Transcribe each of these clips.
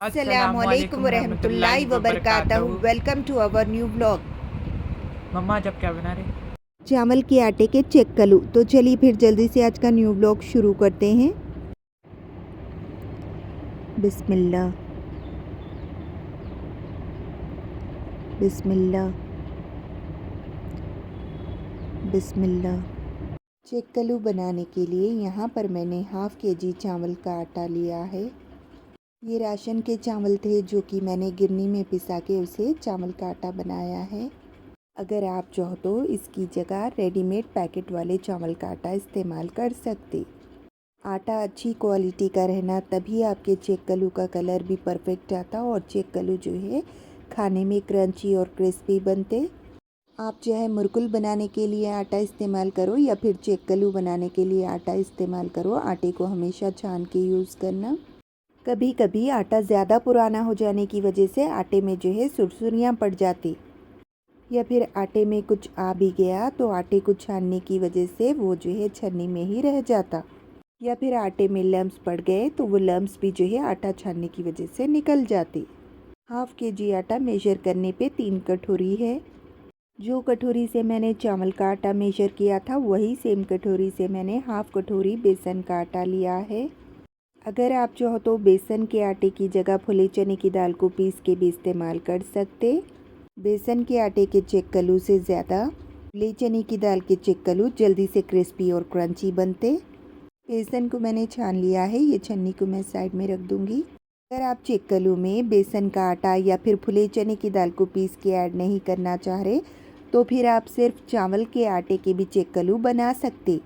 अस्सलामुअलैकुम अस्सलामुअलैकुम वरहमतुल्लाहि रहमतुल्लाहि वबरकातहू। वबरकातहू। Welcome to our new vlog. मम्मा आज आप क्या बना रहे? चावल के आटे के चेक्कलू। तो चलिए फिर जल्दी से आज का न्यू व्लॉग शुरू करते हैं। बिस्मिल्लाह बिस्मिल्लाह बिस्मिल्लाह। चेक्कलू बनाने के लिए यहाँ पर मैंने हाफ़ केजी चावल का आटा लिया है। ये राशन के चावल थे जो कि मैंने गिरनी में पिसा के उसे चावल का आटा बनाया है। अगर आप चाहो तो इसकी जगह रेडीमेड पैकेट वाले चावल का आटा इस्तेमाल कर सकते। आटा अच्छी क्वालिटी का रहना तभी आपके चेक्कलू का कलर भी परफेक्ट आता और चेक्कलू जो है खाने में क्रंची और क्रिस्पी बनते। आप चाहे मुरकुल बनाने के लिए आटा इस्तेमाल करो या फिर चेक्कलू बनाने के लिए आटा इस्तेमाल करो, आटे को हमेशा छान के यूज़ करना। कभी कभी आटा ज़्यादा पुराना हो जाने की वजह से आटे में जो है सुरसुरियाँ पड़ जाती, या फिर आटे में कुछ आ भी गया तो आटे को छानने की वजह से वो जो है छन्नी में ही रह जाता, या फिर आटे में लम्स पड़ गए तो वो लम्स भी जो है आटा छानने की वजह से निकल जाती। हाफ़ केजी आटा मेजर करने पे 3 कटोरी है। जो कटोरी से मैंने चावल का आटा मेजर किया था वही सेम कटोरी से मैंने हाफ़ कटोरी बेसन का आटा लिया है। अगर आप चाहो तो बेसन के आटे की जगह फुले चने की दाल को पीस के भी इस्तेमाल कर सकते। बेसन के आटे के चेक्कलू से ज़्यादा फुले चने की दाल के चेक्कलू जल्दी से क्रिस्पी और क्रंची बनते। बेसन को मैंने छान लिया है, ये छन्नी को मैं साइड में रख दूँगी। अगर आप चेक्कलू में बेसन का आटा या फिर फुले चने की दाल को पीस के ऐड नहीं करना चाह रहे तो फिर आप सिर्फ चावल के आटे के भी चेक्कलू बना सकते।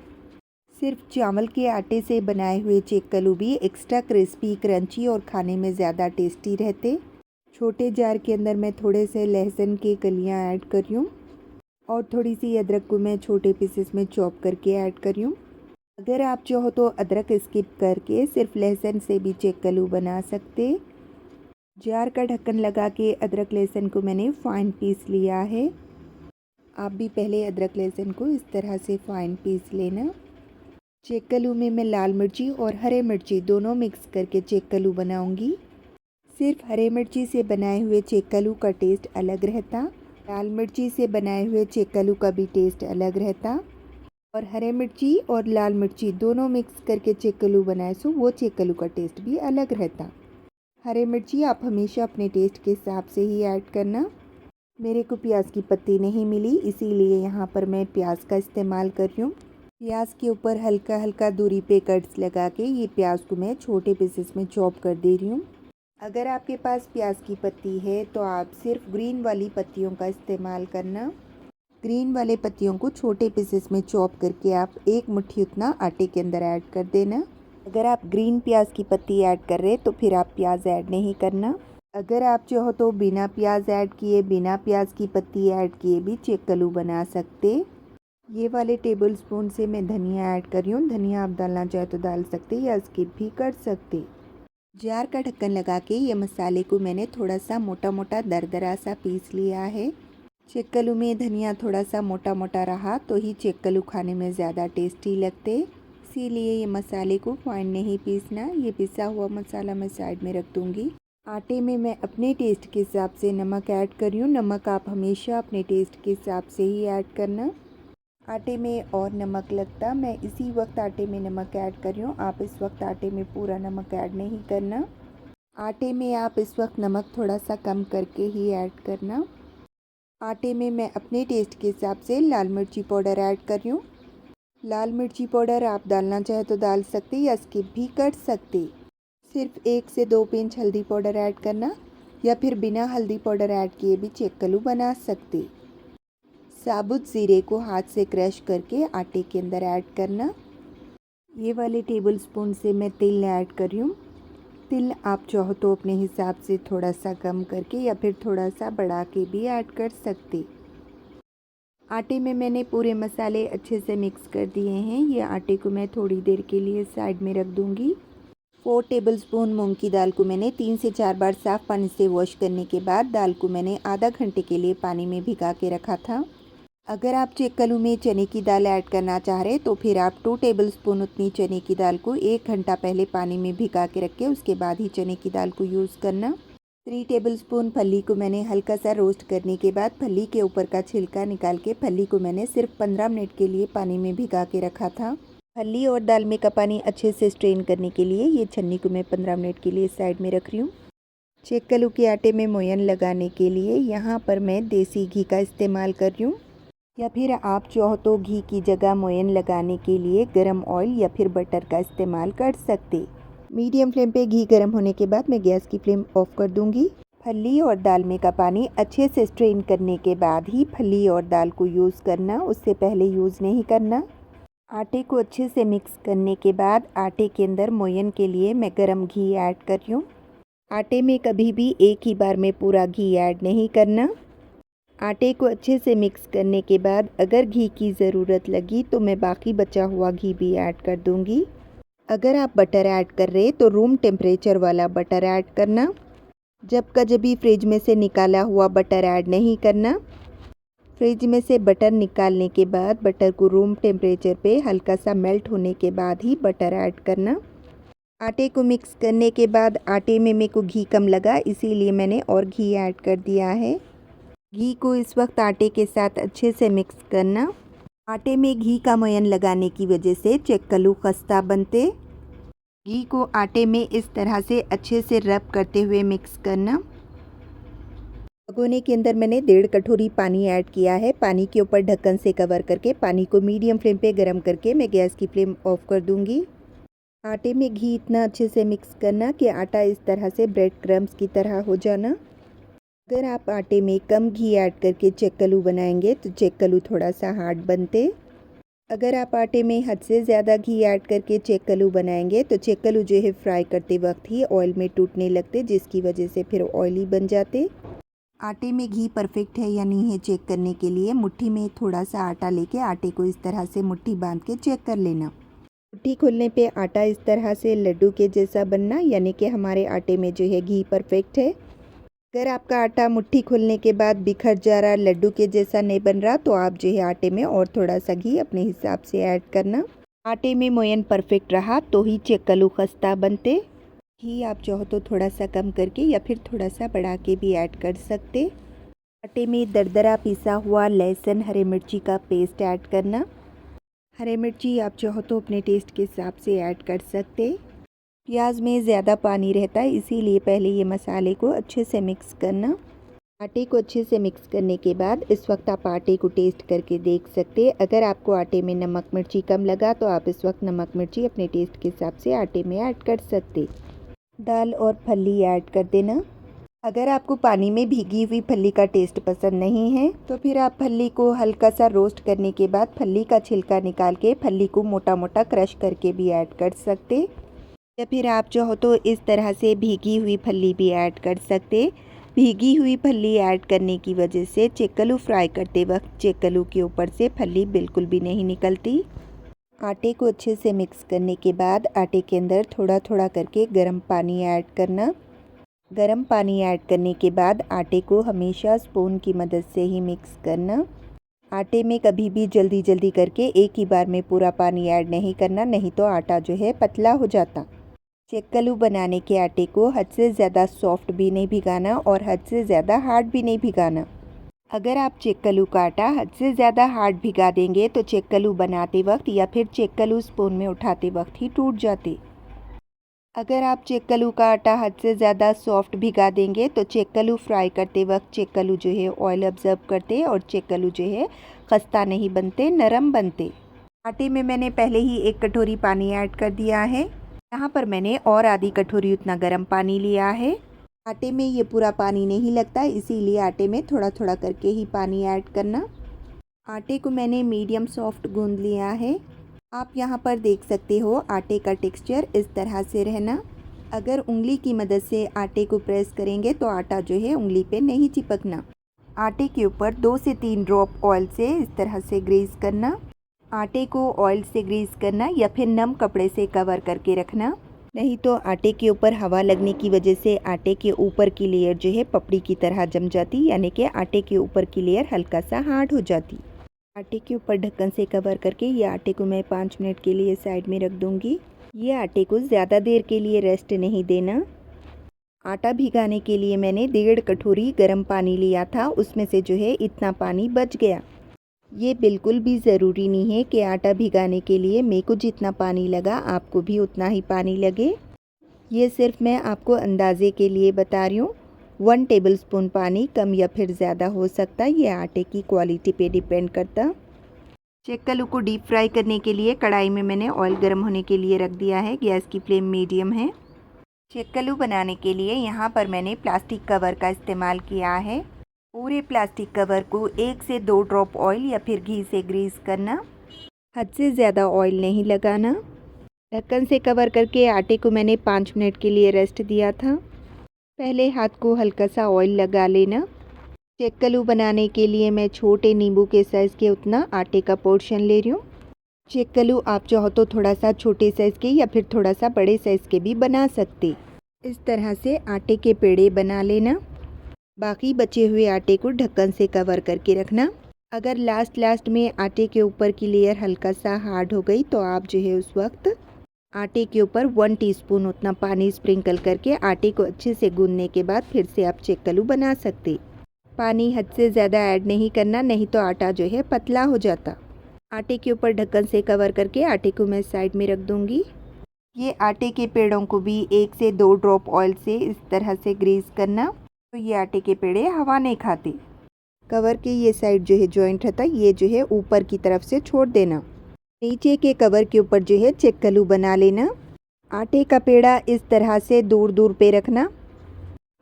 सिर्फ चावल के आटे से बनाए हुए चेक्कलू भी एक्स्ट्रा क्रिस्पी, क्रंची और खाने में ज़्यादा टेस्टी रहते। छोटे जार के अंदर मैं थोड़े से लहसुन की कलियां ऐड कर रही हूँ और थोड़ी सी अदरक को मैं छोटे पीसेस में चॉप करके ऐड कर रही हूँ। अगर आप चाहो तो अदरक स्किप करके सिर्फ लहसुन से भी चेक्कलू बना सकते। जार का ढक्कन लगा के अदरक लहसुन को मैंने फाइन पीस लिया है। आप भी पहले अदरक लहसुन को इस तरह से फाइन पीस लेना। चेक्कलू में मैं लाल मिर्ची और हरे मिर्ची दोनों मिक्स करके चेक्कलू बनाऊंगी। सिर्फ हरे मिर्ची से बनाए हुए चेक्कलू का टेस्ट अलग रहता, लाल मिर्ची से बनाए हुए चेक्कलू का भी टेस्ट अलग रहता, और हरे मिर्ची और लाल मिर्ची दोनों मिक्स करके चेक्कलू बनाए सो वो चेक्कलू का टेस्ट भी अलग रहता। हरे मिर्ची आप हमेशा अपने टेस्ट के हिसाब से ही ऐड करना। मेरे को प्याज की पत्ती नहीं मिली इसीलिए यहाँ पर मैं प्याज का इस्तेमाल कर रही हूँ। प्याज के ऊपर हल्का हल्का दूरी पे कट्स लगा के ये प्याज को मैं छोटे पीसेस में चॉप कर दे रही हूँ। अगर आपके पास प्याज की पत्ती है तो आप सिर्फ ग्रीन वाली पत्तियों का इस्तेमाल करना। ग्रीन वाले पत्तियों को छोटे पीसेस में चॉप करके आप एक मुट्ठी उतना आटे के अंदर ऐड कर देना। अगर आप ग्रीन प्याज की पत्ती ऐड कर रहे तो फिर आप प्याज ऐड नहीं करना। अगर आप चाहो तो बिना प्याज ऐड किए, बिना प्याज की पत्ती ऐड किए भी चेक्कलू बना सकते। ये वाले टेबल स्पून से मैं धनिया ऐड कर रही हूँ। धनिया आप डालना चाहे तो डाल सकते या स्किप भी कर सकते। जार का ढक्कन लगा के ये मसाले को मैंने थोड़ा सा मोटा मोटा दरदरा सा पीस लिया है। चेक्कलू में धनिया थोड़ा सा मोटा मोटा रहा तो ही चेक्कलू खाने में ज़्यादा टेस्टी लगते, इसीलिए ये मसाले को फाइन नहीं पीसना। ये पिसा हुआ मसाला मैं साइड में रख दूँगी। आटे में मैं अपने टेस्ट के हिसाब से नमक ऐड कर रही हूँ। नमक आप हमेशा अपने टेस्ट के हिसाब से ही ऐड करना। आटे में और नमक लगता, मैं इसी वक्त आटे में नमक ऐड कर रही हूँ। आप इस वक्त आटे में पूरा नमक ऐड नहीं करना। आटे में आप इस वक्त नमक थोड़ा सा कम करके ही ऐड करना। आटे में मैं अपने टेस्ट के हिसाब से लाल मिर्ची पाउडर ऐड कर रही हूँ। लाल मिर्ची पाउडर आप डालना चाहे तो डाल सकते या स्किप भी कर सकते। सिर्फ 1 से 2 पिंच हल्दी पाउडर ऐड करना, या फिर बिना हल्दी पाउडर ऐड किए भी चेक्कलू बना सकते। साबुत ज़ीरे को हाथ से क्रश करके आटे के अंदर ऐड करना। ये वाले टेबल स्पून से मैं तिल ऐड कर रही हूँ। तिल आप चाहो तो अपने हिसाब से थोड़ा सा कम करके या फिर थोड़ा सा बढ़ा के भी ऐड कर सकते। आटे में मैंने पूरे मसाले अच्छे से मिक्स कर दिए हैं। ये आटे को मैं थोड़ी देर के लिए साइड में रख दूँगी। 4 टेबलस्पून मूंग की दाल को मैंने 3 से 4 बार साफ़ पानी से वॉश करने के बाद दाल को मैंने आधा घंटे के लिए पानी में भिगा के रखा था। अगर आप चेक्कलू में चने की दाल ऐड करना चाह रहे तो फिर आप 2 टेबलस्पून उतनी चने की दाल को 1 घंटा पहले पानी में भिगा के रख के उसके बाद ही चने की दाल को यूज़ करना। 3 टेबलस्पून फली को मैंने हल्का सा रोस्ट करने के बाद फली के ऊपर का छिलका निकाल के फली को मैंने सिर्फ 15 मिनट के लिए पानी में भिगा के रखा था। फली और दाल में का पानी अच्छे से स्ट्रेन करने के लिए ये छन्नी को मैं 15 मिनट के लिए साइड में रख रही हूँ। चेक्कलू के आटे में मोयन लगाने के लिए यहाँ पर मैं देसी घी का इस्तेमाल कर रही हूँ, या फिर आप चाहो तो घी की जगह मोयन लगाने के लिए गरम ऑयल या फिर बटर का इस्तेमाल कर सकते। मीडियम फ्लेम पे घी गर्म होने के बाद मैं गैस की फ्लेम ऑफ कर दूंगी। फली और दाल में का पानी अच्छे से स्ट्रेन करने के बाद ही फली और दाल को यूज़ करना, उससे पहले यूज़ नहीं करना। आटे को अच्छे से मिक्स करने के बाद आटे के अंदर मोयन के लिए मैं गरम घी ऐड कर रही हूँ। आटे में कभी भी एक ही बार में पूरा घी ऐड नहीं करना। आटे को अच्छे से मिक्स करने के बाद अगर घी की ज़रूरत लगी तो मैं बाकी बचा हुआ घी भी ऐड कर दूंगी। अगर आप बटर ऐड कर रहे तो रूम टेम्परेचर वाला बटर ऐड करना। जब का जभी फ्रिज में से निकाला हुआ बटर ऐड नहीं करना। फ्रिज में से बटर निकालने के बाद बटर को रूम टेम्परेचर पे हल्का सा मेल्ट होने के बाद ही बटर ऐड करना। आटे को मिक्स करने के बाद आटे में मेरे को घी कम लगा, इसीलिए मैंने और घी ऐड कर दिया है। घी को इस वक्त आटे के साथ अच्छे से मिक्स करना। आटे में घी का मोयन लगाने की वजह से चेक्कलू खस्ता बनते। घी को आटे में इस तरह से अच्छे से रब करते हुए मिक्स करना। भगोने के अंदर मैंने 1.5 कटोरी पानी ऐड किया है। पानी के ऊपर ढक्कन से कवर करके पानी को मीडियम फ्लेम पे गर्म करके मैं गैस की फ्लेम ऑफ कर दूंगी। आटे में घी इतना अच्छे से मिक्स करना कि आटा इस तरह से ब्रेड क्रम्स की तरह हो जाना। अगर आप आटे में कम घी ऐड करके चेक्कलू बनाएंगे तो चेक्कलू थोड़ा सा हार्ड बनते। अगर आप आटे में हद से ज़्यादा घी ऐड करके चेक्कलू बनाएंगे तो चेक्कलू जो है फ्राई करते वक्त ही ऑयल में टूटने लगते, जिसकी वजह से फिर ऑयली बन जाते। आटे में घी परफेक्ट है या नहीं है चेक करने के लिए मुट्ठी में थोड़ा सा आटा लेके आटे को इस तरह से मुट्ठी बांध के चेक कर लेना। मुट्ठी खोलने पे आटा इस तरह से लड्डू के जैसा बनना, यानी कि हमारे आटे में जो है घी परफेक्ट है। अगर आपका आटा मुट्ठी खोलने के बाद बिखर जा रहा, लड्डू के जैसा नहीं बन रहा, तो आप जो है आटे में और थोड़ा सा घी अपने हिसाब से ऐड करना। आटे में मोयन परफेक्ट रहा तो ही चेक्कलू खस्ता बनते। घी आप चाहो तो थोड़ा सा कम करके या फिर थोड़ा सा बढ़ा के भी ऐड कर सकते। आटे में दरदरा पिसा हुआ लहसुन, हरी मिर्ची का पेस्ट ऐड करना। हरी मिर्ची आप चाहो तो अपने टेस्ट के हिसाब से ऐड कर सकते। प्याज में ज़्यादा पानी रहता है, इसीलिए पहले ये मसाले को अच्छे से मिक्स करना। आटे को अच्छे से मिक्स करने के बाद इस वक्त आप आटे को टेस्ट करके देख सकते। अगर आपको आटे में नमक मिर्ची कम लगा तो आप इस वक्त नमक मिर्ची अपने टेस्ट के हिसाब से आटे में ऐड कर सकते। दाल और फली ऐड कर देना। अगर आपको पानी में भीगी हुई फली का टेस्ट पसंद नहीं है तो फिर आप फली को हल्का सा रोस्ट करने के बाद फली का छिलका निकाल के फली को मोटा मोटा क्रश करके भी ऐड कर सकते, या फिर आप चाहो तो इस तरह से भीगी हुई फली भी ऐड कर सकते। भीगी हुई फली ऐड करने की वजह से चेक्कलू फ्राई करते वक्त चेक्कलू के ऊपर से फली बिल्कुल भी नहीं निकलती। आटे को अच्छे से मिक्स करने के बाद आटे के अंदर थोड़ा थोड़ा करके गर्म पानी ऐड करना। गर्म पानी ऐड करने के बाद आटे को हमेशा स्पून की मदद से ही मिक्स करना। आटे में कभी भी जल्दी जल्दी करके एक ही बार में पूरा पानी ऐड नहीं करना, नहीं तो आटा जो है पतला हो जाता। चेक्कलू बनाने के आटे को हद से ज़्यादा सॉफ्ट भी नहीं भिगाना और हद से ज़्यादा हार्ड भी नहीं भिगाना। अगर आप चेक्कलू का आटा हद से ज़्यादा हार्ड भिगा देंगे तो चेक्कलू बनाते वक्त या फिर चेक्कलू स्पून में उठाते वक्त ही टूट जाते। अगर आप चेक्कलू का आटा हद से ज़्यादा सॉफ्ट भिगा देंगे तो चेक्कलू फ्राई करते वक्त चेक्कलू जो है ऑयल ऑब्जर्व करते और चेक्कलू जो है खस्ता नहीं बनते, नरम बनते। आटे में मैंने पहले ही 1 कटोरी पानी ऐड कर दिया है। यहाँ पर मैंने और आधी कटोरी उतना गर्म पानी लिया है। आटे में ये पूरा पानी नहीं लगता, इसीलिए आटे में थोड़ा थोड़ा करके ही पानी ऐड करना। आटे को मैंने मीडियम सॉफ्ट गूंद लिया है। आप यहाँ पर देख सकते हो आटे का टेक्सचर इस तरह से रहना। अगर उंगली की मदद से आटे को प्रेस करेंगे तो आटा जो है उंगली पे नहीं चिपकना। आटे के ऊपर 2 से 3 ड्रॉप ऑयल से इस तरह से ग्रीस करना। आटे को ऑयल से ग्रीस करना या फिर नम कपड़े से कवर करके रखना, नहीं तो आटे के ऊपर हवा लगने की वजह से आटे के ऊपर की लेयर जो है पपड़ी की तरह जम जाती, यानी कि आटे के ऊपर की लेयर हल्का सा हार्ड हो जाती। आटे के ऊपर ढक्कन से कवर करके ये आटे को मैं 5 मिनट के लिए साइड में रख दूँगी। ये आटे को ज़्यादा देर के लिए रेस्ट नहीं देना। आटा भिगाने के लिए मैंने 1.5 कटोरी गर्म पानी लिया था, उसमें से जो है इतना पानी बच गया। ये बिल्कुल भी ज़रूरी नहीं है कि आटा भिगाने के लिए मेरे को जितना पानी लगा आपको भी उतना ही पानी लगे। ये सिर्फ मैं आपको अंदाज़े के लिए बता रही हूँ। 1 टेबलस्पून पानी कम या फिर ज़्यादा हो सकता है, ये आटे की क्वालिटी पे डिपेंड करता। चक्कलू को डीप फ्राई करने के लिए कढ़ाई में मैंने ऑयल गर्म होने के लिए रख दिया है। गैस की फ्लेम मीडियम है। चक्कलू बनाने के लिए यहाँ पर मैंने प्लास्टिक कवर का इस्तेमाल किया है। पूरे प्लास्टिक कवर को 1 से 2 ड्रॉप ऑयल या फिर घी से ग्रीस करना। हद से ज़्यादा ऑयल नहीं लगाना। ढक्कन से कवर करके आटे को मैंने 5 मिनट के लिए रेस्ट दिया था। पहले हाथ को हल्का सा ऑयल लगा लेना। चक्कलू बनाने के लिए मैं छोटे नींबू के साइज़ के उतना आटे का पोर्शन ले रही हूँ। चक्कलू आप चाहो तो थोड़ा सा छोटे साइज़ के या फिर थोड़ा सा बड़े साइज़ के भी बना सकते। इस तरह से आटे के पेड़े बना लेना। बाकी बचे हुए आटे को ढक्कन से कवर करके रखना। अगर लास्ट में आटे के ऊपर की लेयर हल्का सा हार्ड हो गई तो आप जो है उस वक्त आटे के ऊपर 1 टीस्पून उतना पानी स्प्रिंकल करके आटे को अच्छे से गूंदने के बाद फिर से आप चक्कलू बना सकते। पानी हद से ज़्यादा ऐड नहीं करना, नहीं तो आटा जो है पतला हो जाता। आटे के ऊपर ढक्कन से कवर करके आटे को मैं साइड में रख दूँगी। ये आटे के पेड़ों को भी 1 से 2 ड्रॉप ऑयल से इस तरह से ग्रीस करना, तो ये आटे के पेड़े हवा नहीं खाते। कवर के ये साइड जो है जॉइंट रहता, ये जो है ऊपर की तरफ से छोड़ देना। नीचे के कवर के ऊपर जो है चक्कलू बना लेना। आटे का पेड़ा इस तरह से दूर दूर पे रखना।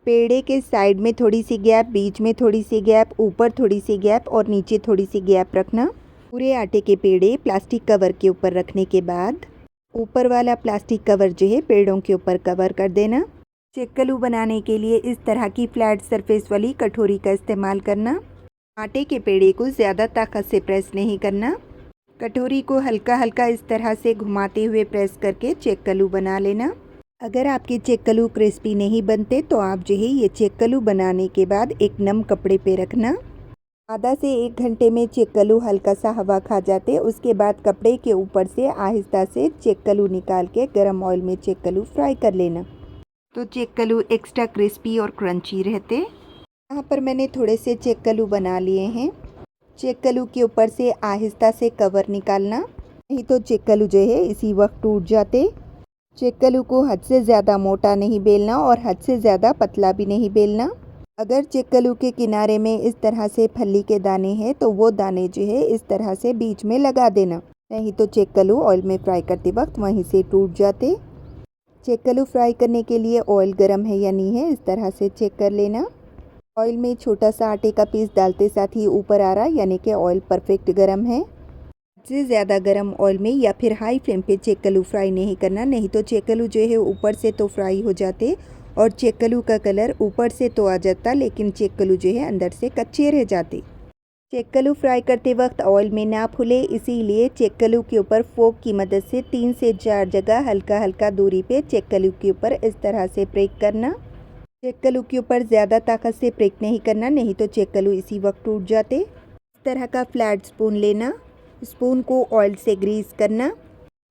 पेड़े के साइड में थोड़ी सी गैप, बीच में थोड़ी सी गैप, ऊपर थोड़ी सी गैप और नीचे थोड़ी सी गैप रखना। पूरे आटे के पेड़े प्लास्टिक कवर के ऊपर रखने के बाद ऊपर वाला प्लास्टिक कवर जो है पेड़ों के ऊपर कवर कर देना। चक्कलू बनाने के लिए इस तरह की फ्लैट सरफेस वाली कटोरी का इस्तेमाल करना। आटे के पेड़े को ज़्यादा ताकत से प्रेस नहीं करना। कटोरी को हल्का हल्का इस तरह से घुमाते हुए प्रेस करके चक्कलू बना लेना। अगर आपके चक्कलू क्रिस्पी नहीं बनते तो आप जो है ये चक्कलू बनाने के बाद एक नम कपड़े पे रखना। आधा से 1 घंटे में चक्कलू हल्का सा हवा खा जाते। उसके बाद कपड़े के ऊपर से आहिस्ता से चक्कलू निकाल के गरम ऑयल में चक्कलू फ्राई कर लेना, तो चक्कलू एक्स्ट्रा क्रिस्पी और क्रंची रहते। यहाँ पर मैंने थोड़े से चक्कलू बना लिए हैं। चक्कलू के ऊपर से आहिस्ता से कवर निकालना, नहीं तो चक्कलू जो है इसी वक्त टूट जाते। चक्कलू को हद से ज़्यादा मोटा नहीं बेलना और हद से ज़्यादा पतला भी नहीं बेलना। अगर चक्कलू के किनारे में इस तरह से फली के दाने हैं तो वो दाने जो है इस तरह से बीच में लगा देना, नहीं तो चक्कलू ऑयल में फ्राई करते वक्त वहीं से टूट जाते। चक्कलू फ्राई करने के लिए ऑयल गर्म है या नहीं है इस तरह से चेक कर लेना। ऑयल में छोटा सा आटे का पीस डालते साथ ही ऊपर आ रहा, यानी कि ऑयल परफेक्ट गर्म है। से ज़्यादा गर्म ऑयल में या फिर हाई फ्लेम पे चक्कलू फ्राई नहीं करना, नहीं तो चक्कलू जो है ऊपर से तो फ्राई हो जाते और चक्कलू का कलर ऊपर से तो आ जाता, लेकिन चक्कलू जो है अंदर से कच्चे रह जाते। चक्कलू फ्राई करते वक्त ऑयल में ना फूले, इसीलिए चक्कलू के ऊपर फोक की मदद से 3 से 4 जगह हल्का हल्का दूरी पे चक्कलू के ऊपर इस तरह से प्रेक करना। चक्कलू के ऊपर ज़्यादा ताकत से प्रेक नहीं करना, नहीं तो चक्कलू इसी वक्त टूट जाते। इस तरह का फ्लैट स्पून लेना, स्पून को ऑयल से ग्रीस करना।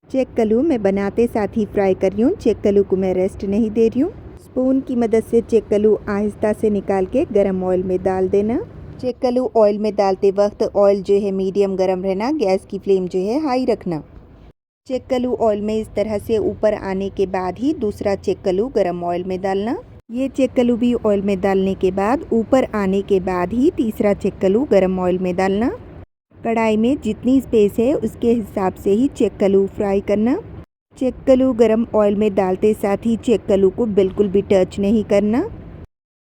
चक्कलू मैं बनाते साथ ही फ्राई कर रही हूँ, चक्कलू को मैं रेस्ट नहीं दे रही हूँ। स्पून की मदद से चक्कलू आहिस्ता से निकाल के गरम ऑयल में डाल देना। चक्कलू ऑयल में डालते वक्त ऑयल जो है मीडियम गरम रहना, गैस की फ्लेम जो है हाई रखना। चक्कलू ऑयल में इस तरह से ऊपर आने के बाद ही दूसरा चक्कलू गरम ऑयल में डालना। ये चक्कलू भी ऑयल में डालने के बाद ऊपर आने के बाद ही तीसरा चक्कलू गरम ऑयल में डालना। कढ़ाई में जितनी स्पेस है उसके हिसाब से ही चक्कलू फ्राई करना। चक्कलू गरम ऑयल में डालते साथ ही चक्कलू को बिल्कुल भी टच नहीं करना।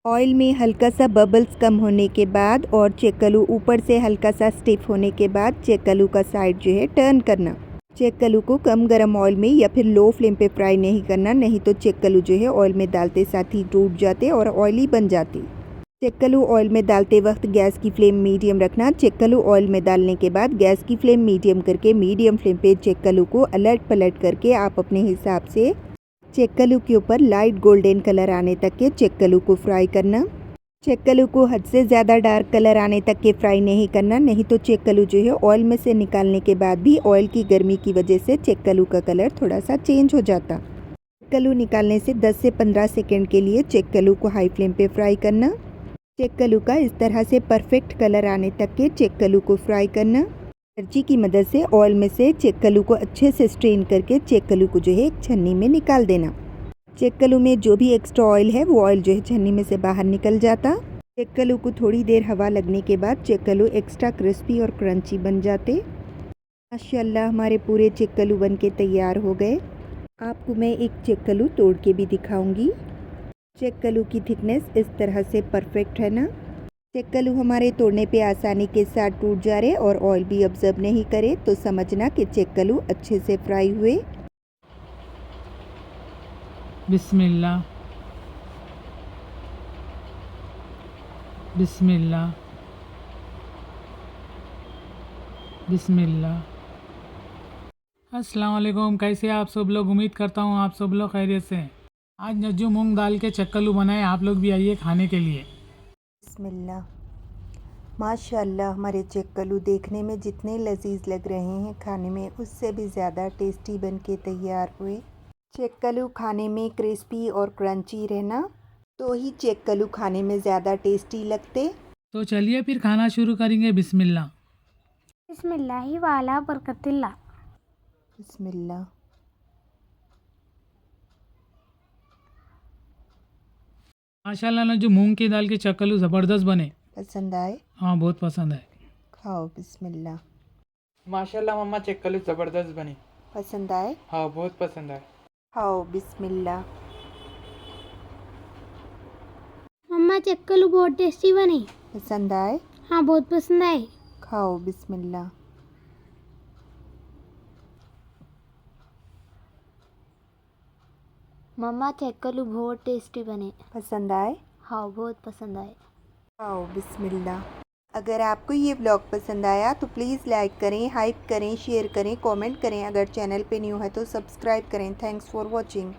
ऑयल में हल्का सा बबल्स कम होने के बाद और चक्कलू ऊपर से हल्का सा स्टिफ होने के बाद चक्कलू का साइड जो है टर्न करना। चक्कलू को कम गरम ऑयल में या फिर लो फ्लेम पे फ्राई नहीं करना, नहीं तो चक्कलू जो है ऑयल में डालते साथ ही टूट जाते और ऑयली बन जाते। चक्कलू ऑयल में डालते वक्त गैस की फ्लेम मीडियम रखना। चक्कलू ऑयल में डालने के बाद गैस की फ्लेम मीडियम करके मीडियम फ्लेम पे चक्कलू को अलट पलट करके आप अपने हिसाब से चक्कलू के ऊपर लाइट गोल्डन कलर आने तक के चक्कलू को फ्राई करना। चक्कलू को हद से ज़्यादा डार्क कलर आने तक के फ्राई नहीं करना, नहीं तो चक्कलू जो है ऑयल में से निकालने के बाद भी ऑयल की गर्मी की वजह से चक्कलू का कलर थोड़ा सा चेंज हो जाता। चक्कलू निकालने से 10 से 15 सेकंड के लिए चक्कलू को हाई फ्लेम पे फ्राई करना। चक्कलू का इस तरह से परफेक्ट कलर आने तक के चक्कलू को फ्राई करना। करछी की मदद से ऑयल में से चक्कलू को अच्छे से स्ट्रेन करके चक्कलू को जो है एक छन्नी में निकाल देना। चक्कलू में जो भी एक्स्ट्रा ऑयल है वो ऑयल जो है छन्नी में से बाहर निकल जाता। चक्कलू को थोड़ी देर हवा लगने के बाद चक्कलू एक्स्ट्रा क्रिस्पी और क्रंची बन जाते। माशाल्लाह हमारे पूरे चक्कलू बन के तैयार हो गए। आपको मैं एक चक्कलू तोड़ के भी दिखाऊंगी। चक्कलू की थिकनेस इस तरह से परफेक्ट है ना। चक्कलू हमारे तोड़ने पे आसानी के साथ टूट जा रहे और ऑयल भी ऑब्जर्व नहीं करे तो समझना कि चक्कलू अच्छे से फ्राई हुए। बिस्मिल्लाह बिस्मिल्लाह बिस्मिल्लाह। अस्सलाम वालेकुम, कैसे आप सब लोग? उम्मीद करता हूँ आप सब लोग खैरियत से हैं। आज नज्जू मूंग दाल के चक्कलू बनाए, आप लोग भी आइए खाने के लिए। बिस्मिल्लाह। माशाल्लाह हमारे चक्कलू देखने में जितने लजीज लग रहे हैं, खाने में उससे भी ज़्यादा टेस्टी बन के तैयार हुए। चक्कलू खाने में क्रिस्पी और क्रंची रहना तो ही चक्कलू खाने में ज़्यादा टेस्टी लगते। तो चलिए फिर खाना शुरू करेंगे। बिस्मिल्लाह। बिस्मिल्लाहि वाला बरकतिल्लाह। बिस्मिल्लाह। माशाल्लाह नज्जू मूंग की दाल के चक्कलू ज़बरदस्त बने। पसंद आए? हाँ, बहुत पसंद है। खाओ। बिस्मिल्लाह। माशाल्लाह मम्मा चक्कलू ज़बरदस्त बनी। पसंद आए? हाँ, बहुत पसंद आए। खाओ। बिस्मिल्लाह। मम्मा चक्कलू बहुत टेस्टी बने। पसंद आए? हाँ, बहुत पसंद आए। खाओ। बिस्मिल्लाह। मम्मा चक्कलू बहुत टेस्टी बने। पसंद आए? हाँ, बहुत पसंद आए। खाओ। बिस्मिल्लाह। अगर आपको ये ब्लॉग पसंद आया तो प्लीज़ लाइक करें, हाइप करें, शेयर करें, कमेंट करें। अगर चैनल पे न्यू है तो सब्सक्राइब करें। Thanks for watching.